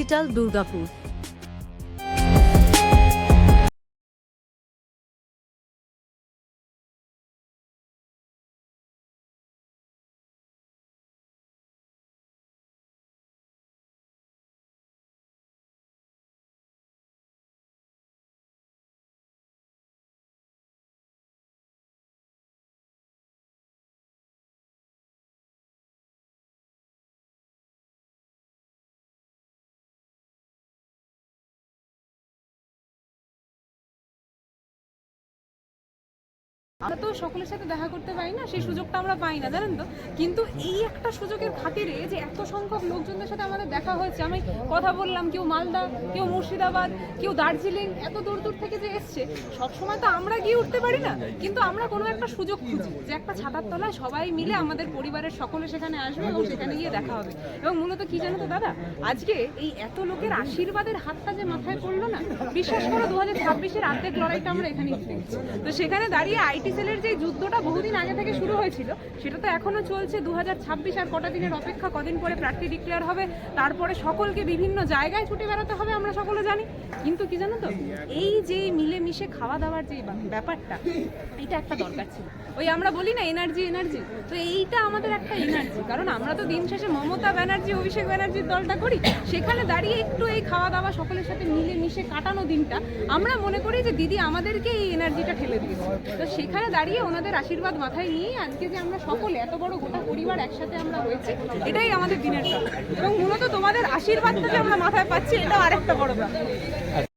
Digital Durgapur. আমরা তো সকলের সাথে দেখা করতে পারি না, সেই সুযোগটা আমরা পাই না, জানেন তো। কিন্তু এই একটা সুযোগের খাতিরে যে এত সংখ্যক লোকজনদের সাথে আমাদের দেখা হয়েছে, আমি কথা বললাম, কেউ মালদা, কেউ মুর্শিদাবাদ, কেউ দার্জিলিং, এত দূর দূর থেকে যে এসছে। সবসময় তো আমরা গিয়ে উঠতে পারি না, কিন্তু আমরা কোনো একটা সুযোগ খুঁজি যে একটা ছাতার তলায় সবাই মিলে আমাদের পরিবারের সকলে সেখানে আসবে এবং সেখানে গিয়ে দেখা হবে। এবং মূলত কি জানো তো দাদা, আজকে এই এত লোকের আশীর্বাদের হাতটা যে মাথায় পড়লো না, বিশ্বাস করো 2026-এর অর্ধেক লড়াইটা আমরা এখানেই জিতেছি। তো সেখানে দাঁড়িয়ে আইটি সেলের যে যুদ্ধটা বহুদিন আগে থেকে শুরু হয়েছিল, সেটা তো এখনো চলছে। 2026 আর কটা দিনের অপেক্ষা, কদিন পরে প্রার্থী ডিক্লেয়ার হবে, তারপরে সকলকে বিভিন্ন জায়গায় ছুটে বেড়াতে হবে, আমরা সকলে জানি। কিন্তু কি জানো তো, এই যে মিলেমিশে খাওয়া দাওয়ার যে ব্যাপারটা, এটা একটা দরকার ছিল। ওই আমরা বলি না এনার্জি, তো এইটা আমাদের একটা এনার্জি। কারণ আমরা তো দিন শেষে মমতা ব্যানার্জি, অভিষেক ব্যানার্জির দলটা করি। সেখানে দাঁড়িয়ে একটু এই খাওয়া দাওয়া সকলের সাথে মিলেমিশে কাটানো দিনটা, আমরা মনে করি যে দিদি আমাদেরকে এই এনার্জিটা ঠেলে দিয়েছে। তো সেখানে দাঁড়িয়ে ওনাদের আশীর্বাদ মাথায় নিয়ে আজকে যে আমরা সকলে এত বড় গোটা পরিবার একসাথে আমরা হয়েছি, এটাই আমাদের দিনের কাজ। এবং মূলত তোমাদের আশীর্বাদটা যে আমরা মাথায় পাচ্ছি, এটাও আরেকটা বড় ব্যাপার।